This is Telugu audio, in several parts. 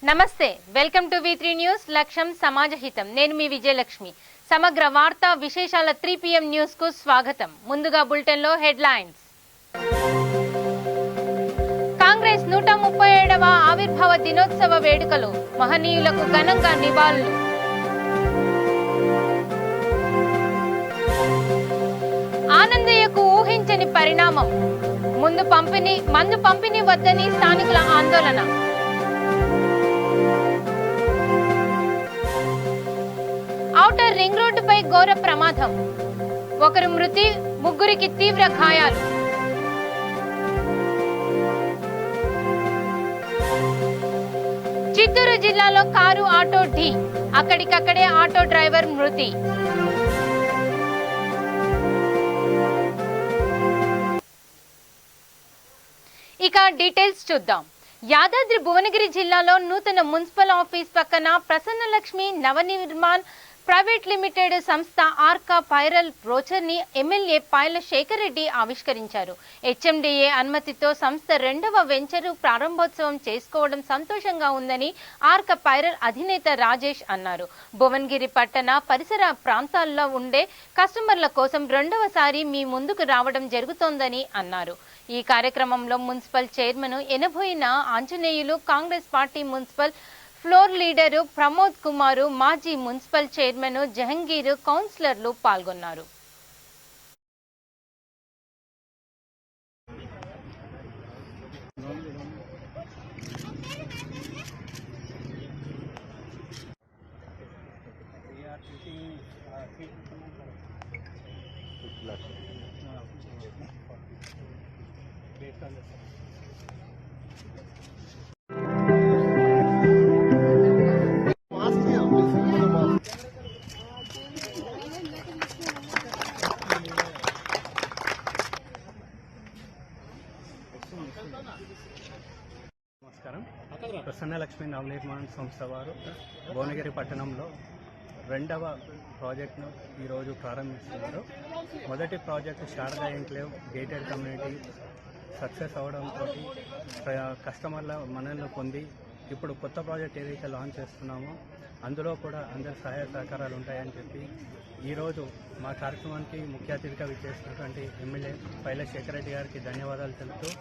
నమస్తే వెల్కమ్ టు V3 న్యూస్ లక్ష్యం సమాజహితం నేను మీ విజయలక్ష్మి సమగ్ర వార్తా విశేషాల 3 PM న్యూస్ కు స్వాగతం ముందుగా బులెటిన్ లో హెడ్లైన్స్ కాంగ్రెస్ 137వ ఆవిర్భావ దినోత్సవ వేడుకలు మహనీయులకు ఘనంగా నివాళులు ఆనందయ్యకు ఊహించని పరిణామం మందు పంపిణీ వద్దని స్థానికుల ఆందోళన ఔటర్ రింగ్ రోడ్డుపై ఘోర ప్రమాదం ఒకరు మృతి ముగ్గురికి తీవ్ర గాయాలు చిత్తూరు జిల్లాలో కారు ఆటో ఢీ అక్కడికక్కడే ఆటో డ్రైవర్ మృతి ఇక డీటెయిల్స్ చూద్దాం యాదాద్రి భువనగిరి జిల్లాలో నూతన మున్సిపల్ ఆఫీస్ పక్కన ప్రసన్నలక్ష్మి నవనిర్మాణ్ ప్రైవేట్ లిమిటెడ్ సంస్థ ఆర్కా పైరల్ బ్రోచర్ ని ఎమ్మెల్యే పాయల శేఖర్ రెడ్డి ఆవిష్కరించారు. HMDA అనుమతితో సంస్థ 2వ వెంచర్ ప్రారంభోత్సవం చేసుకోవడం సంతోషంగా ఉందని ఆర్కా పైరల్ అధినేత రాజేష్ అన్నారు. భువనగిరి పట్టణ పరిసర ప్రాంతాల్లో ఉండే కస్టమర్ల కోసం 2వసారి మీ ముందుకు రావడం జరుగుతోందని అన్నారు. ఈ కార్యక్రమంలో municipal chairman Enaboina Anjaneyulu, Congress party municipal floor leader Pramod Kumar, మాజీ మున్సిపల్ చైర్మన్ జహంగీర్, కౌన్సిలర్లు పాల్గొన్నారు. నమస్కారం. ప్రసన్నలక్ష్మి నవనిర్మాణ సంస్థ వారు భువనగిరి పట్టణంలో 2వ ప్రాజెక్టును ఈరోజు ప్రారంభిస్తున్నారు. మొదటి project Sharada enclave gated community success అవడంతో కస్టమర్ల మన్ననలు పొంది ఇప్పుడు కొత్త ప్రాజెక్ట్ ఏదైతే లాంచ్ చేస్తున్నామో అందులో కూడా అందరి సహాయ సహకారాలు ఉంటాయని చెప్పి ఈరోజు మా కార్యక్రమానికి ముఖ్య అతిథిగా విచ్చేసినటువంటి ఎమ్మెల్యే పాయల శేఖర్ రెడ్డి గారికి ధన్యవాదాలు తెలుపుతూ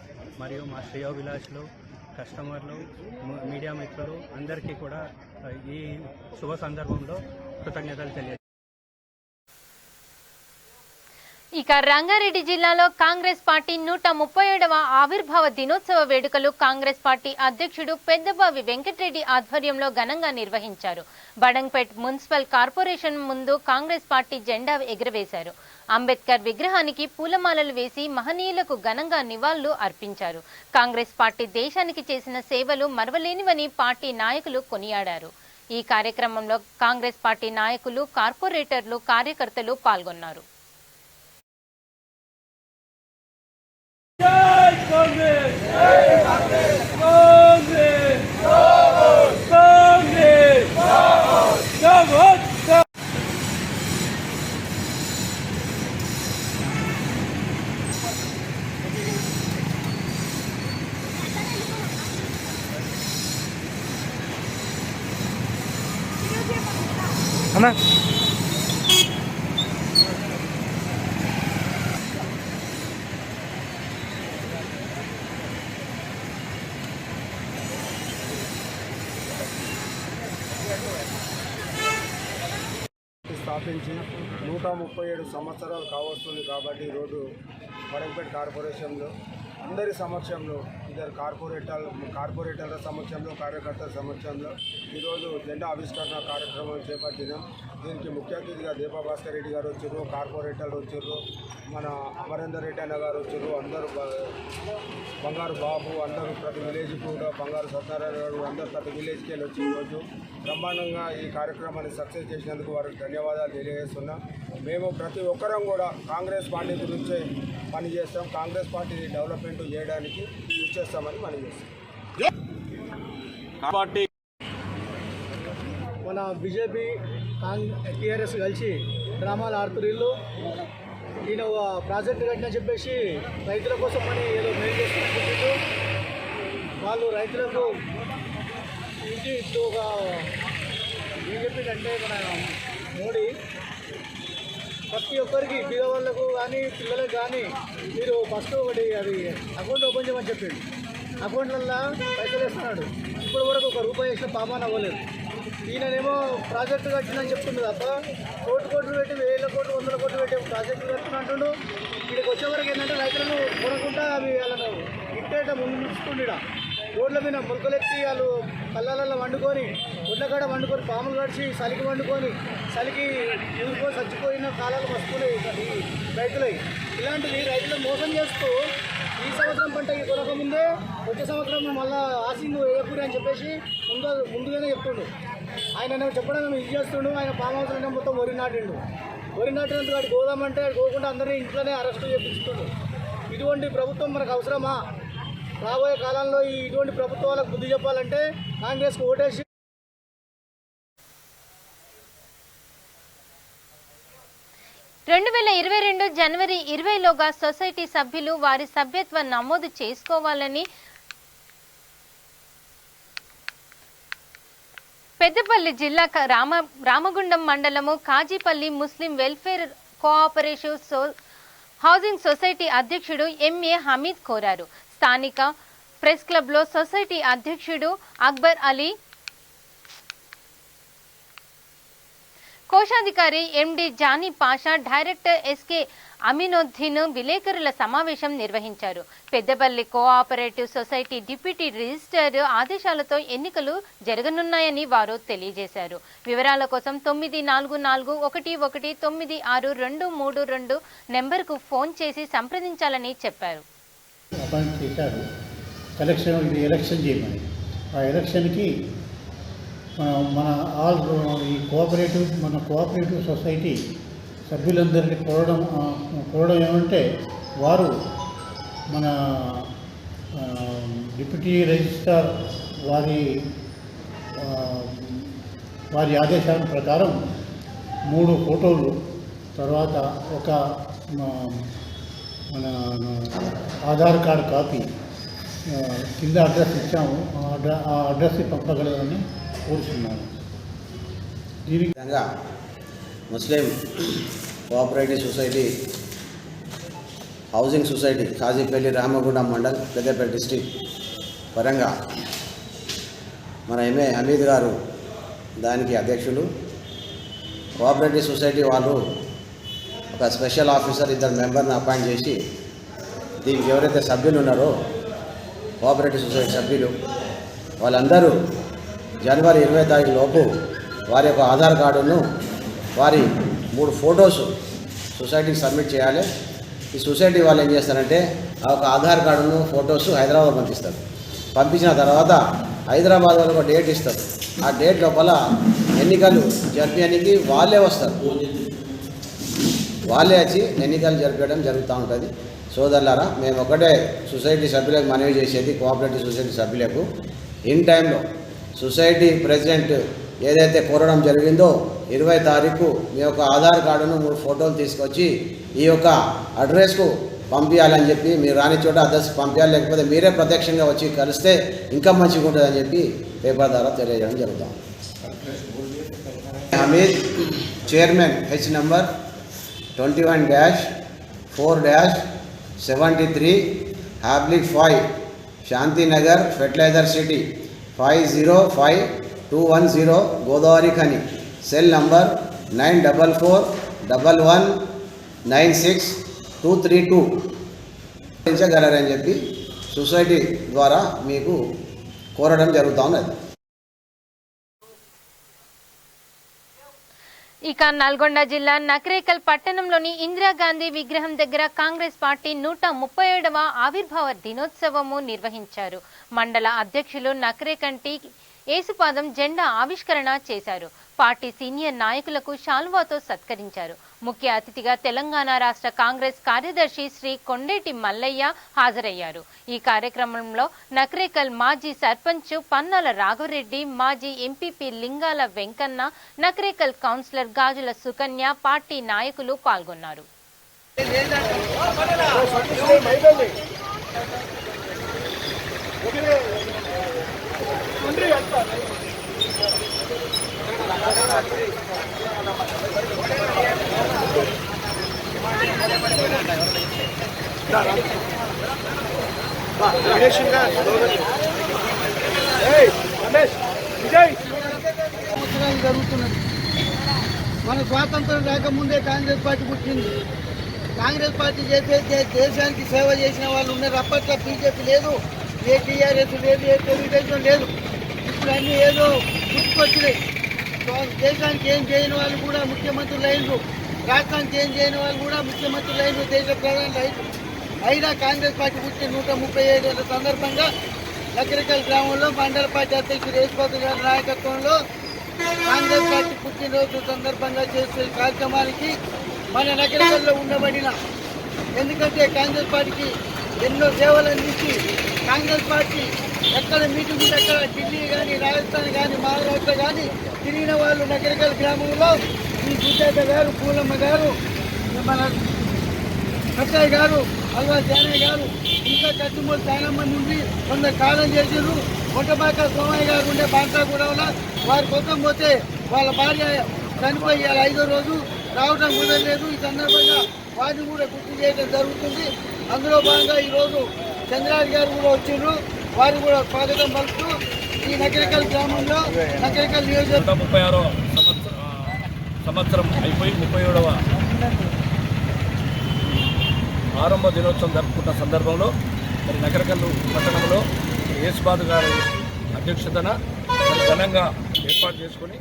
మరియు మా శ్రేయోభిలాషులు, కస్టమర్లు, మీడియా మిత్రులు అందరికీ కూడా ఈ శుభ సందర్భంలో కృతజ్ఞతలు తెలియజేస్తాను. ఇక రంగారెడ్డి జిల్లాలో కాంగ్రెస్ పార్టీ 137వ ఆవిర్భావ దినోత్సవ వేడుకలు కాంగ్రెస్ పార్టీ అధ్యక్షుడు పెద్దబావి వెంకటరెడ్డి ఆధ్వర్యంలో ఘనంగా నిర్వహించారు. బడంగ్పేట్ మున్సిపల్ కార్పొరేషన్ ముందు కాంగ్రెస్ పార్టీ జెండా ఎగురవేశారు. అంబేద్కర్ విగ్రహానికి పూలమాలలు వేసి మహనీయులకు ఘనంగా నివాళులు అర్పించారు. కాంగ్రెస్ పార్టీ దేశానికి చేసిన సేవలు మరవలేనివని పార్టీ నాయకులు కొనియాడారు. ఈ కార్యక్రమంలో కాంగ్రెస్ పార్టీ నాయకులు, కార్పొరేటర్లు, కార్యకర్తలు పాల్గొన్నారు. అన్నా స్థాపించి 137 సంవత్సరాలు కావస్తుంది కాబట్టి ఈరోజు బడంగ్పేట్ కార్పొరేషన్లో అందరి సమక్షంలో ఇద్దరు కార్పొరేటర్ల సమక్షంలో, కార్యకర్తల సమక్షంలో ఈరోజు జెండా ఆవిష్కరణ కార్యక్రమం చేపట్టినాం. దీనికి ముఖ్య అతిథిగా దీపభాస్కర్ రెడ్డి గారు వచ్చారు, కార్పొరేటర్లు వచ్చారు, మన అమరేందర్ రెడ్డి అన్న గారు వచ్చారు, అందరూ బంగారు బాబు, అందరూ ప్రతి విలేజ్ కూడా బంగారు సత్యనారాయణ గారు అందరూ ప్రతి విలేజ్కి వెళ్ళి వచ్చి ఈరోజు బ్రహ్మాండంగా ఈ కార్యక్రమాన్ని సక్సెస్ చేసినందుకు వారికి ధన్యవాదాలు తెలియజేస్తున్నాం. మేము ప్రతి ఒక్కరం కూడా కాంగ్రెస్ పార్టీ గురించే పనిచేస్తాం, కాంగ్రెస్ పార్టీని డెవలప్మెంట్ చేయడానికి కృషి చేస్తామని పనిచేస్తాం. మన బీజేపీ టీఆర్ఎస్ కలిసి డ్రామాలు ఆడుతున్నారు. ఈయన ప్రాజెక్టు కట్టిన చెప్పేసి రైతుల కోసం అని ఏదో మేలు చేస్తున్నట్టు వాళ్ళు రైతులకు వచ్చి ఇప్పుడు ఒక ఏం చెప్పిందంటే మన మోడీ ప్రతి ఒక్కరికి బీద వాళ్ళకు కానీ పిల్లలకు కానీ మీరు ఫస్ట్ ఒకటి అది అకౌంట్ ఓపెన్ చేయమని చెప్పిండు. అకౌంట్లల్లో పైసలు వేస్తున్నాడు. ఇప్పుడు వరకు ఒక రూపాయి వేసిన పాపాన అవ్వలేదు. ఈయననేమో ప్రాజెక్టు కట్టిందని చెప్తుంది తప్ప కోట్లు పెట్టి 1000 కోట్లు 100 కోట్లు పెట్టి ప్రాజెక్టులు కట్టుకుని అంటుండు. ఇక్కడికి వచ్చే వరకు ఏంటంటే రైతులను కొనకుండా అవి వాళ్ళను ఇట్టేట ముందుకుండిడ రోడ్ల మీద మొలకలెత్తి వాళ్ళు కళ్ళల్లో వండుకొని ఒడ్లకాడ వండుకొని పాములు కడిచి చలికి వండుకొని చలికి ఎదుర్కొని చచ్చిపోయిన కాలాలు మస్తుకునే ఈ రైతులై. ఇలాంటివి రైతులను మోసం చేస్తూ ఈ సంవత్సరం పంట కొనకముందే వచ్చే సంవత్సరం మళ్ళీ ఆసింగ్ వేయకూరి అని చెప్పేసి ముందుగానే చెప్తుండు. ఆయన చెప్పడం ఇది చేస్తుండు. ఆయన ఫామ్ హౌస్ మొత్తం వరి నాటిండు. వరి నాటినందుకు వాడు గోదామంటే గోకుండా అందరినీ ఇంట్లోనే అరెస్ట్ చేయించుతుండు. ఇటువంటి ప్రభుత్వం మనకు అవసరమా? రాబోయే కాలంలో ఇటువంటి ప్రభుత్వాలకు బుద్ధి చెప్పాలంటే కాంగ్రెస్కు ఓటేసి 2022 జనవరి 20లోగా సొసైటీ సభ్యులు వారి సభ్యత్వం నమోదు చేసుకోవాలని పెద్దపల్లి జిల్లా రామగుండం మండలము Kazipalli Muslim welfare cooperative housing society అధ్యక్షుడు ఎంఏ హమీద్ కోరారు. స్థానిక ప్రెస్ క్లబ్లో సొసైటీ అధ్యక్షుడు అక్బర్ అలీ, కోశాధికారి MD Jani Pasha, director SK Aminuddin విలేకరుల సమావేశం నిర్వహించారు. Peddapalli cooperative society deputy registrar ఆదేశాలతో ఎన్నికలు జరగనున్నాయని వారు తెలియజేశారు. వివరాల కోసం 9441196232 నెంబర్కు ఫోన్ చేసి సంప్రదించాలని చెప్పారు. అపాయింట్ చేశారు ఎలక్షన్ చేయమని. ఆ ఎలక్షన్కి మన ఈ కోఆపరేటివ్ సొసైటీ సభ్యులందరినీ కోరడం ఏమంటే వారు మన డిప్యూటీ రిజిస్ట్రార్ వారి ఆదేశాల ప్రకారం 3 ఫోటోలు, తర్వాత ఒక మన ఆధార్ కార్డు కాపీ కింద అడ్రస్ ఇచ్చాము. ఆ అడ్రస్కి పంపగలరని కోరుతున్నాను. దీనికి Muslim cooperative society housing society Kazipalli Ramagundam mandal Peddapalli district పరంగా మన ఎంఏ హమీద్ గారు దానికి అధ్యక్షులు. కోఆపరేటివ్ సొసైటీ వాళ్ళు ఒక స్పెషల్ ఆఫీసర్ 2 మెంబర్ని అపాయింట్ చేసి దీనికి ఎవరైతే సభ్యులు ఉన్నారో కోఆపరేటివ్ సొసైటీ సభ్యులు వాళ్ళందరూ జనవరి 20 తారీఖు లోపు వారి యొక్క ఆధార్ కార్డును వారి 3 ఫొటోస్ సొసైటీకి సబ్మిట్ చేయాలి. ఈ సొసైటీ వాళ్ళు ఏం చేస్తారంటే ఆ ఒక ఆధార్ కార్డును ఫొటోస్ హైదరాబాద్ పంపిస్తారు. పంపించిన తర్వాత హైదరాబాద్ వాళ్ళకి ఒక డేట్ ఇస్తారు. ఆ డేట్ లోపల ఎన్నికలు జరిపేయడానికి వాళ్ళే వస్తారు. వాళ్ళే వచ్చి ఎన్నికలు జరిపేయడం జరుగుతూ ఉంటుంది. సోదరులారా, మేము ఒకటే సొసైటీ సభ్యులకు మనవి చేసేది, కోఆపరేటివ్ సొసైటీ సభ్యులకు ఇన్ టైంలో సొసైటీ ప్రెసిడెంట్ ఏదైతే కోరడం జరిగిందో 20 తారీఖు మీ యొక్క ఆధార్ కార్డును 3 ఫోటోలు తీసుకొచ్చి ఈ యొక్క అడ్రస్కు పంపించాలని చెప్పి, మీరు రాని చోట అడ్రస్ పంపించాలి, లేకపోతే మీరే ప్రత్యక్షంగా వచ్చి కలిస్తే ఇంకా మంచిగా ఉంటుందని చెప్పి పేపర్ ద్వారా తెలియజేయడం జరుగుతాం. హమీద్, చైర్మన్, హెచ్ నంబర్ 21-4-73 హ్యాబ్లిక్ 5 Shantinagar fertiliser city 505210 Godavari Khani. Cell number 9441196232 పెంచగలరని చెప్పి సొసైటీ ద్వారా మీకు కోరడం జరుగుతూ ఉన్నది. ఇక నల్గొండ జిల్లా నకరేకల్ పట్టణంలోని ఇందిరాగాంధీ విగ్రహం దగ్గర కాంగ్రెస్ పార్టీ 137వ ఆవిర్భావ దినోత్సవము నిర్వహించారు. మండల అధ్యక్షులు నకరేకంటి ఏసుపాదం జెండా ఆవిష్కరణ చేశారు. పార్టీ సీనియర్ నాయకులకు శాల్వాతో సత్కరించారు. ముఖ్య అతిథిగా తెలంగాణ రాష్ట్ర కాంగ్రెస్ కార్యదర్శి శ్రీ కొండేటి మల్లయ్య హాజరయ్యారు. ఈ కార్యక్రమంలో నకరేకల్ మాజీ సర్పంచ్ పన్నాల రాఘవరెడ్డి, మాజీ ఎంపీపీ లింగాల వెంకన్న, నకరేకల్ కౌన్సిలర్ గాజుల సుకన్య, పార్టీ నాయకులు పాల్గొన్నారు. సంవత్సరాలు జరుగుతున్నది. మన స్వాతంత్రం రాకముందే కాంగ్రెస్ పార్టీ పుట్టింది. కాంగ్రెస్ పార్టీ దేశానికి సేవ చేసిన వాళ్ళు ఉన్నారు. అప్పట్లో బీజేపీ లేదు, ఏ టీఆర్ఎస్ లేదు, ఏ తెలుగుదేశం లేదు. ఇప్పుడు అన్నీ ఏదో గుర్తుకొచ్చినాయి. దేశానికి ఏం చేయని వాళ్ళు కూడా ముఖ్యమంత్రులు అయినరు, రాష్ట్రానికి ఏం చేయని వాళ్ళు కూడా ముఖ్యమంత్రులు అయినరు, దేశ ప్రధానులు అయినరు. అయినా కాంగ్రెస్ పార్టీ పుట్టిన 137 ఏళ్ల సందర్భంగా నకరికల్ గ్రామంలో మండల పార్టీ అధ్యక్షుడు యేసుబాబు గారి నాయకత్వంలో కాంగ్రెస్ పార్టీ పుట్టినరోజు సందర్భంగా చేసే కార్యక్రమానికి మన నగరికల్లో ఉండబడిన, ఎందుకంటే కాంగ్రెస్ పార్టీకి ఎన్నో సేవలు అందించి కాంగ్రెస్ పార్టీ ఎక్కడ మీటింగ్ ఉంటే అక్కడ ఢిల్లీ కానీ, రాజస్థాన్ కానీ, మహారాష్ట్ర కానీ తిరిగిన వాళ్ళు నగరికల్ గ్రామంలో ఈ సుజాత గారు, పూలమ్మ గారు, మన కట్టయ్య గారు, అల్వా జానయ్య గారు, ఇంకా కట్టుమూలు చాలా మంది ఉండి కొందరు కాలం చేసారు. మొట్టబాక సోమయ్య గారు ఉండే బాంసాగూడలో వారి కోసం పోతే వాళ్ళ భార్య చనిపోయి 5వ రోజు రావడం కుదరలేదు. ఈ సందర్భంగా వారిని కూడా గుర్తు చేయడం జరుగుతుంది. అందులో భాగంగా ఈరోజు చంద్రారెడ్డి గారు కూడా వచ్చిండ్రు. వారు కూడా స్వాగతం పలుకుతూ ఈ నకరికల్ గ్రామంలో నకరికల్ నియోజకవర్గం 36వ సంవత్సరం అయిపోయి 37వ ఆరంభ దినోత్సవం జరుపుకున్న సందర్భంలో మరి నకరికల్లు పట్టణంలో యేసుబాబు గారి అధ్యక్షతన ఘనంగా ఏర్పాటు చేసుకొని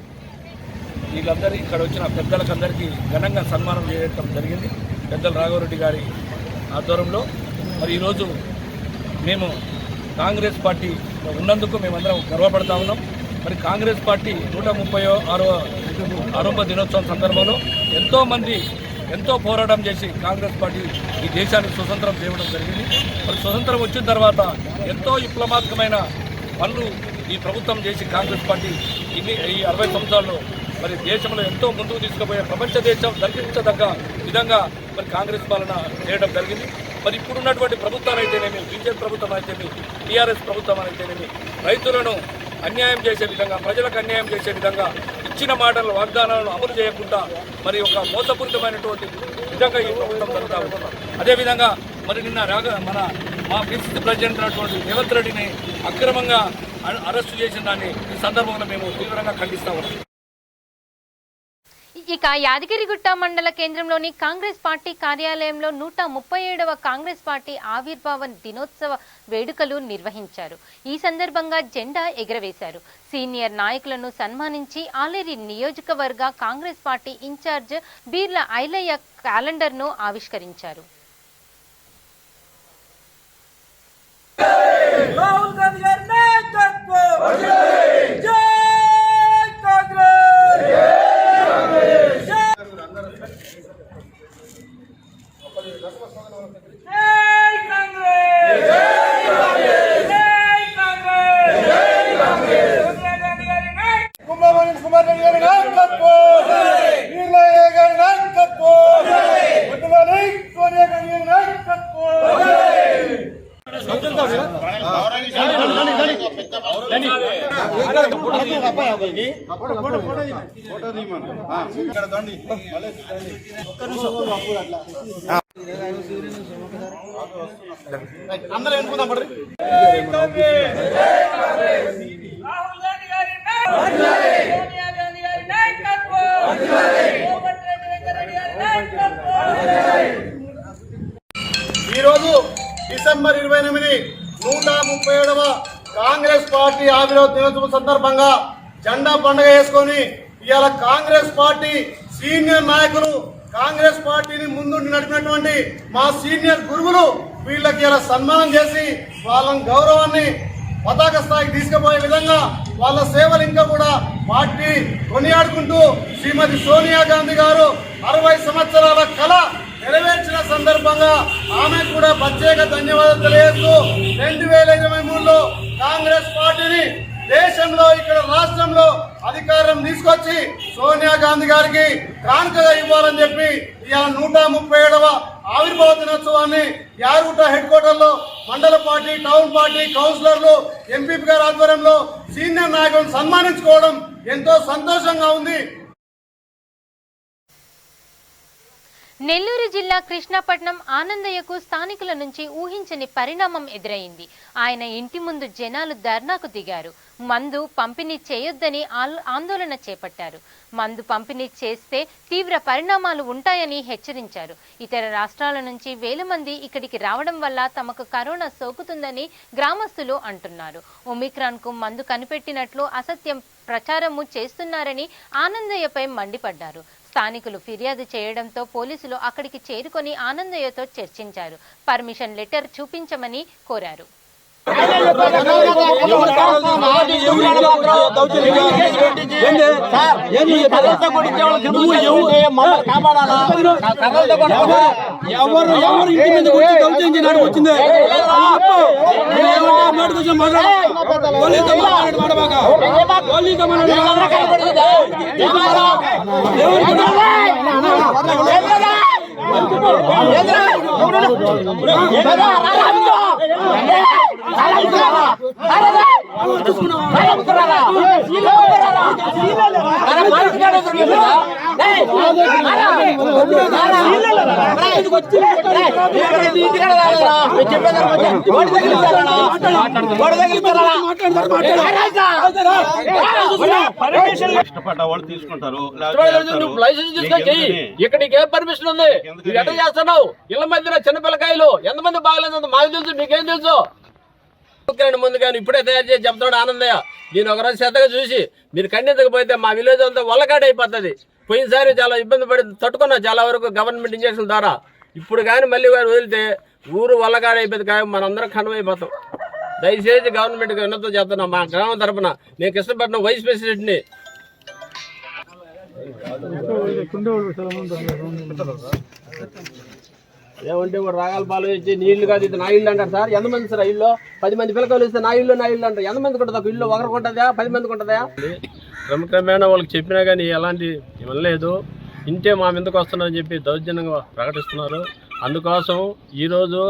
వీళ్ళందరూ ఇక్కడ వచ్చిన పెద్దలకందరికీ ఘనంగా సన్మానం చేయడం జరిగింది. పెద్దల రాఘవరెడ్డి గారి ఆధ్వర్యంలో మరి ఈరోజు మేము కాంగ్రెస్ పార్టీ ఉన్నందుకు మేమందరం గర్వపడతా ఉన్నాం. మరి కాంగ్రెస్ పార్టీ 136వ ఆరంభ దినోత్సవం సందర్భంలో ఎంతో పోరాటం చేసి కాంగ్రెస్ పార్టీ ఈ దేశానికి స్వతంత్రం తేవడం జరిగింది. మరి స్వతంత్రం వచ్చిన తర్వాత ఎంతో విప్లవాత్మకమైన పనులు ఈ ప్రభుత్వం చేసి కాంగ్రెస్ పార్టీ ఈ 60 సంవత్సరాల్లో మరి దేశంలో ఎంతో ముందుకు తీసుకుపోయే ప్రపంచ దేశం దర్శించదగ్గ విధంగా మరి కాంగ్రెస్ పాలన చేయడం జరిగింది. మరి ఇప్పుడున్నటువంటి ప్రభుత్వాలు అయితేనేమి, బీజేపీ ప్రభుత్వం అయితేనేమి, టీఆర్ఎస్ ప్రభుత్వం అయితేనేమి రైతులను అన్యాయం చేసే విధంగా, ప్రజలకు అన్యాయం చేసే విధంగా ఇచ్చిన మాటలు, వాగ్దానాలను అమలు చేయకుండా మరి ఒక మోసపూరితమైనటువంటి విధంగా ఈ ప్రభుత్వం జరుగుతూ ఉంటున్నాం. అదేవిధంగా మరి నిన్న మా పిసిసి ప్రెసిడెంట్ అయినటువంటి రేవంత్ రెడ్డిని అక్రమంగా అరెస్టు చేసిన దాన్ని ఈ సందర్భంలో మేము తీవ్రంగా ఖండిస్తా ఉన్నాం. ఇక యాదగిరిగుట్ట మండల కేంద్రంలోని కాంగ్రెస్ పార్టీ కార్యాలయంలో 137వ కాంగ్రెస్ పార్టీ ఆవిర్భావ దినోత్సవ వేడుకలు నిర్వహించారు. ఈ సందర్భంగా జెండా ఎగరవేశారు. సీనియర్ నాయకులను సన్మానించి ఆలేరి నియోజకవర్గ కాంగ్రెస్ పార్టీ ఇన్ఛార్జ్ బీర్ల ఐలయ్య క్యాలెండర్ను ఆవిష్కరించారు. అందరూ ఎన్నుకుందాం పడ్రి. ఈరోజు డిసెంబర్ 28 137వ కాంగ్రెస్ పార్టీ ఆవిర్భావ దినోత్సవం సందర్భంగా జెండా పండుగ వేసుకొని ఇవాళ కాంగ్రెస్ పార్టీ సీనియర్ నాయకులు, కాంగ్రెస్ పార్టీని ముందుండి నడిపినటువంటి మా సీనియర్ గురువులు వీళ్ళకి ఇలా సన్మానం చేసి వాళ్ళ గౌరవాన్ని పతాక స్థాయికి తీసుకుపోయే విధంగా వాళ్ళ సేవలు ఇంకా కూడా పార్టీ కొనియాడుకుంటూ శ్రీమతి సోనియా గాంధీ గారు 60 సంవత్సరాల కళ నెరవేర్చిన సందర్భంగా ఆమె కూడా ప్రత్యేక ధన్యవాదాలు తెలియజేస్తూ 2023లో కాంగ్రెస్ పార్టీని దేశంలో, ఇక్కడ రాష్ట్రంలో అధికారం తీసుకొచ్చి సోనియా గాంధీ గారికి కానుకగా ఇవ్వాలని చెప్పి ఇవాళ 137వ ఆవిర్భావ దినోత్సవాన్ని యాదగిరిగుట్ట హెడ్ క్వార్టర్లో మండల పార్టీ, టౌన్ పార్టీ, కౌన్సిలర్లు, ఎంపీ గారి ఆధ్వర్యంలో సీనియర్ నాయకులను సన్మానించుకోవడం ఎంతో సంతోషంగా ఉంది. నెల్లూరు జిల్లా కృష్ణపట్నం ఆనందయ్యకు స్థానికుల నుంచి ఊహించని పరిణామం ఎదురైంది. ఆయన ఇంటి ముందు జనాలు ధర్నాకు దిగారు. మందు పంపిణీ చేయొద్దని ఆందోళన చేపట్టారు. మందు పంపిణీ చేస్తే తీవ్ర పరిణామాలు ఉంటాయని హెచ్చరించారు. ఇతర రాష్ట్రాల నుంచి వేల మంది ఇక్కడికి రావడం వల్ల తమకు కరోనా సోకుతుందని గ్రామస్తులు అంటున్నారు. ఒమిక్రాన్ కు మందు కనిపెట్టినట్లు అసత్యం ప్రచారము చేస్తున్నారని ఆనందయ్యపై మండిపడ్డారు. స్థానికులు ఫిర్యాదు చేయడంతో పోలీసులు అక్కడికి చేరుకొని ఆనందయ్యతో చర్చించారు. పర్మిషన్ లెటర్ చూపించమని కోరారు. తీసుకుంటారు. ఇక్కడికి ఏ పర్మిషన్ ఉంది? మీరు ఎట్లా చేస్తున్నావు? ఇళ్ల మధ్యన చిన్నపిల్లకాయలు ఎంతమంది బాగలేదు మాకు తెలుసు, మీకేం తెలుసు? ముందు కానీ ఇప్పుడే తయారు చేసి చెప్తాడు ఆనందయ్య. దీని ఒకరోజు శ్రద్ధగా చూసి మీరు ఖండించకపోతే మా విలేజ్ అంతా వల్లకాడ అయిపోతుంది. పోయినసారి చాలా ఇబ్బంది పడి తట్టుకున్నాం చాలా వరకు గవర్నమెంట్ ఇంజక్షన్ ద్వారా. ఇప్పుడు కానీ మళ్ళీ వదిలితే ఊరు వల్లకాడ అయిపోతుంది. కానీ మనందరం ఖండమైపోతాం. దయచేసి గవర్నమెంట్కి విన్నతం చేస్తున్నాం మా గ్రామం తరఫున. నేను కృష్ణపట్నం వైస్ ప్రెసిడెంట్ని. ఏమంటే కూడా రాగాల పాలు ఇచ్చి నీళ్లు కాదు, ఇది నా ఇల్లు అంటారు సార్. ఎంతమంది సార్ ఇల్లు? 10 మంది పిల్లకాయలు ఇస్తే నా ఇల్లు అంటారు. ఎంతమందికి ఉంటుంది ఒక ఇల్లు? ఒకరికి ఉంటుందా? 10 మందికి ఉంటుందా? క్రమక్రమేణా వాళ్ళకి చెప్పినా కానీ ఎలాంటి ఇవ్వలేదు. ఇంటే మా మీదకి వస్తున్నారని చెప్పి దౌర్జన్యంగా ప్రకటిస్తున్నారు. అందుకోసం ఈరోజు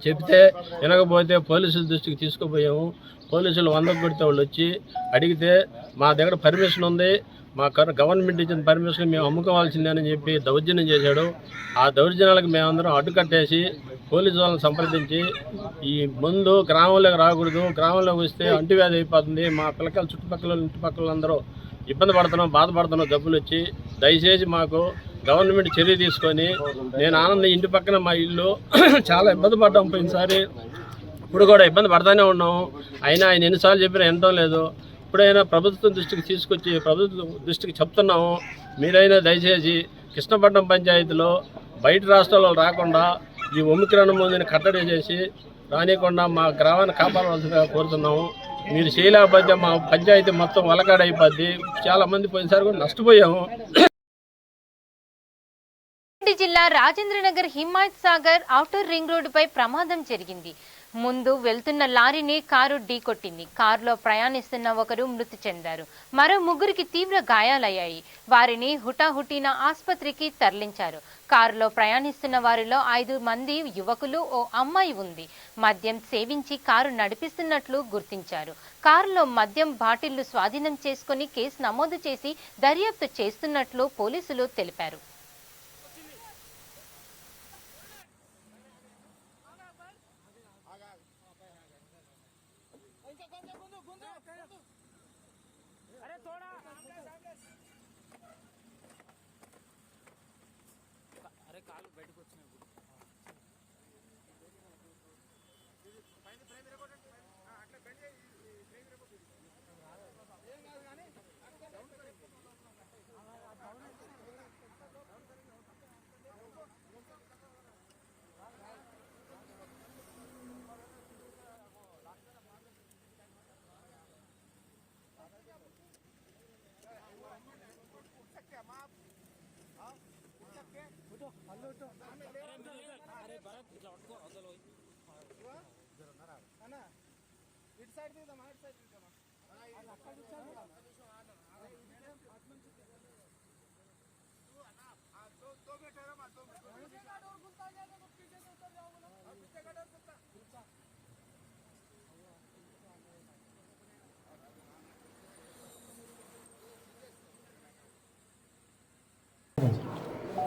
చెప్తే వినకపోతే పోలీసుల దృష్టికి తీసుకుపోయాము. పోలీసులు 100 కొడితే వాళ్ళు వచ్చి అడిగితే మా దగ్గర పర్మిషన్ ఉంది, మా గవర్నమెంట్ ఇచ్చిన పర్మిషన్ మేము అమ్ముకోవాల్సిందేనని చెప్పి దౌర్జన్యం చేశాడు. ఆ దౌర్జన్యాలకు మేమందరం అడ్డుకట్టేసి పోలీసు వాళ్ళని సంప్రదించి ఈ ముందు గ్రామంలోకి రాకూడదు, గ్రామంలోకి వస్తే అంటువ్యాధి అయిపోతుంది, మా పిల్లకాయలు చుట్టుపక్కల అందరూ ఇబ్బంది పడుతున్నాం, బాధపడుతున్నాం జబ్బులు వచ్చి. దయచేసి మాకు గవర్నమెంట్ చర్య తీసుకొని, నేను ఆనంద ఇంటి పక్కన మా ఇల్లు చాలా ఇబ్బంది పడ్డాం పోయినసారి, ఇప్పుడు కూడా ఇబ్బంది పడతానే ఉన్నాము. అయినా ఆయన ఎన్నిసార్లు చెప్పినా వినటం లేదు. ఇప్పుడైనా ప్రభుత్వం దృష్టికి తీసుకొచ్చి ప్రభుత్వం దృష్టికి చెప్తున్నాము. మీరైనా దయచేసి కృష్ణపట్నం పంచాయతీలో బయట రాష్ట్రాల్లో రాకుండా ఈ ఒమిక్రాన్ మందుని కట్టడి చేసి రానియకుండా మా గ్రామాన్ని కాపాడవలసిందిగా కోరుతున్నాము. మీరు చేయలేకపోతే మా పంచాయతీ మొత్తం వలకాడైపోద్ది. చాలా మంది పోయినసారి కూడా నష్టపోయాము. జిల్లా రాజేంద్రనగర్ హిమాయత్ సాగర్ ఔటర్ రింగ్ రోడ్డుపై ప్రమాదం జరిగింది. ముందు వెళ్తున్న లారీని కారు ఢీకొట్టింది. కారులో ప్రయాణిస్తున్న ఒకరు మృతి చెందారు. మరో 3 తీవ్ర గాయాలయ్యాయి. వారిని హుటాహుటిన ఆసుపత్రికి తరలించారు. కారులో ప్రయాణిస్తున్న వారిలో 5 మంది యువకులు, ఓ అమ్మాయి ఉంది. మద్యం సేవించి కారు నడిపిస్తున్నట్లు గుర్తించారు. కారులో మద్యం బాటిళ్లు స్వాధీనం చేసుకుని కేసు నమోదు చేసి దర్యాప్తు చేస్తున్నట్లు పోలీసులు తెలిపారు.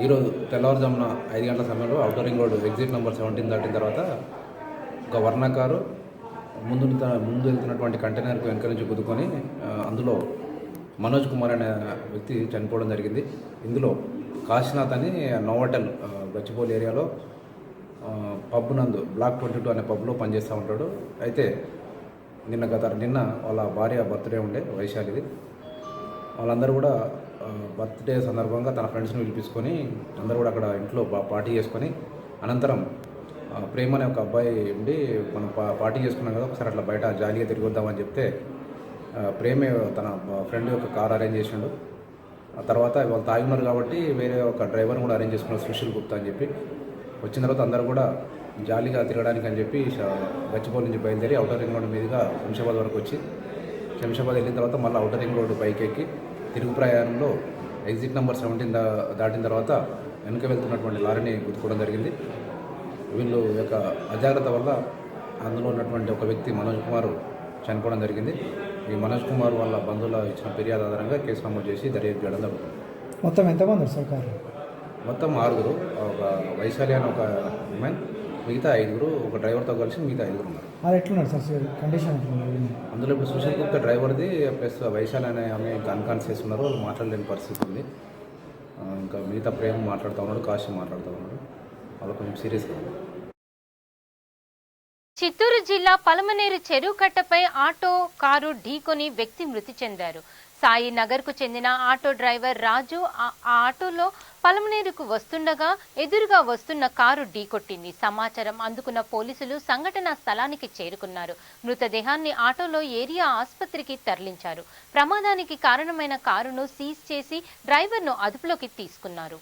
ఈరోజు తెల్లవారుజామున 5 గంటల సమయంలో outer ring road exit number 17 దాటిన తర్వాత ఒక వర్ణ కారు ముందు వెళ్తున్నటువంటి కంటైనర్కు వెనక నుంచి గుద్దుకొని అందులో మనోజ్ కుమార్ అనే వ్యక్తి చనిపోవడం జరిగింది. ఇందులో కాశీనాథ్ అని నోవోటెల్ గచ్చిబౌలి ఏరియాలో పబ్ నందు బ్లాక్ 22 అనే పబ్లో పనిచేస్తూ ఉంటాడు. అయితే నిన్న వాళ్ళ భార్య బర్త్డే ఉండే వైశాలిది. వాళ్ళందరూ కూడా బర్త్డే సందర్భంగా తన ఫ్రెండ్స్ని పిలిపించుకొని అందరూ కూడా అక్కడ ఇంట్లో పార్టీ చేసుకొని అనంతరం ప్రేమ అనే ఒక అబ్బాయి ఉండి మనం పార్టీ చేసుకున్నాం కదా, ఒకసారి అట్లా బయట జాలీగా తిరిగి వద్దామని చెప్తే ప్రేమే తన ఫ్రెండ్ యొక్క కార్ అరేంజ్ చేసిండు. ఆ తర్వాత వాళ్ళు తాగి ఉన్నారు కాబట్టి వేరే ఒక డ్రైవర్ని కూడా అరేంజ్ చేసుకున్నారు, సుశీల్ గుప్తా అని చెప్పి. వచ్చిన తర్వాత అందరూ కూడా జాలీగా తిరగడానికి అని చెప్పి గచ్చిబౌలి నుంచి బయలుదేరి ఔటర్ రింగ్ రోడ్ మీదుగా శంషాబాద్ వరకు వచ్చి శంషాబాద్ వెళ్ళిన తర్వాత మళ్ళీ ఔటర్ రింగ్ రోడ్డు పైకి ఎక్కి తిరుగు ప్రయాణంలో ఎగ్జిట్ నెంబర్ 17 దాటిన తర్వాత వెనుక వెళ్తున్నటువంటి లారీని గుద్దుకోవడం జరిగింది. వీళ్ళు యొక్క అజాగ్రత్త వల్ల అందులో ఉన్నటువంటి ఒక వ్యక్తి మనోజ్ కుమార్ చనిపోవడం జరిగింది. ఈ మనోజ్ కుమార్ వాళ్ళ బంధువుల ఇచ్చిన ఫిర్యాదు ఆధారంగా కేసు నమోదు చేసి దర్యాప్తు చేయడం జరుగుతుంది. మొత్తం ఎంతమంది సార్ కారు? మొత్తం 6, ఒక వైశాలి అని ఒక ఉమెన్, మిగతా 5, ఒక డ్రైవర్తో కలిసి మిగతా 5 ఉన్నారు. అది ఎట్లున్నారు సార్ కండిషన్? అందులో ఇప్పుడు సుశీల్ గుప్తా డ్రైవర్ది ప్లస్ వైశాలి అనే ఆమె అన్కాన్షియస్ ఉన్నారు, వాళ్ళు మాట్లాడలేని పరిస్థితి ఉంది. ఇంకా మిగతా ప్రేమ మాట్లాడుతూ ఉన్నాడు, కాశీ మాట్లాడుతూ ఉన్నాడు, వాళ్ళు కొంచెం సీరియస్గా ఉన్నారు. చిత్తూరు జిల్లా పలమనేరు చెరువు కట్టపై ఆటో కారు ఢీకొని వ్యక్తి మృతి చెందారు. సాయి నగర్కు చెందిన ఆటో డ్రైవర్ రాజు ఆ ఆటోలో పలమనేరుకు వస్తుండగా ఎదురుగా వస్తున్న కారు ఢీకొట్టింది. సమాచారం అందుకున్న పోలీసులు సంఘటనా స్థలానికి చేరుకున్నారు. మృతదేహాన్ని ఆటోలో ఏరియా ఆసుపత్రికి తరలించారు. ప్రమాదానికి కారణమైన కారును సీజ్ చేసి డ్రైవర్ను అదుపులోకి తీసుకున్నారు.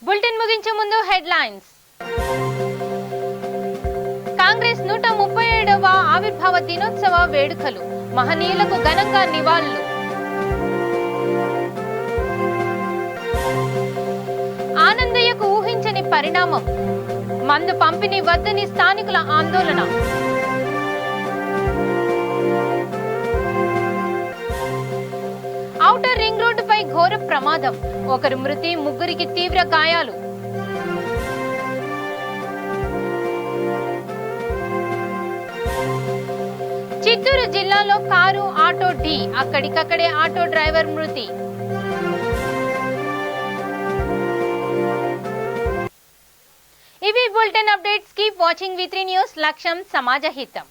బులెటిన్ ముగించే ముందు హెడ్లైన్స్. కాంగ్రెస్ 137వ ఆవిర్భావ దినోత్సవ వేడుకలు, మహనీయులకు ఘనంగా నివాళులు. ఆనందయ్యకు ఊహించని పరిణామం, మందు పంపిణీ వద్దని స్థానికుల ఆందోళన. ఔటర్ రింగ్ రోడ్డుపై ఘోర ప్రమాదం, ఒకరు మృతి, 3కి తీవ్ర గాయాలు. చిత్తూరు జిల్లాలో కారు ఆటో ఢీ, అక్కడికక్కడే ఆటో డ్రైవర్ మృతి. ఇవి bulletin updates. Keep watching V3 news. లక్ష్యం సమాజ హితం.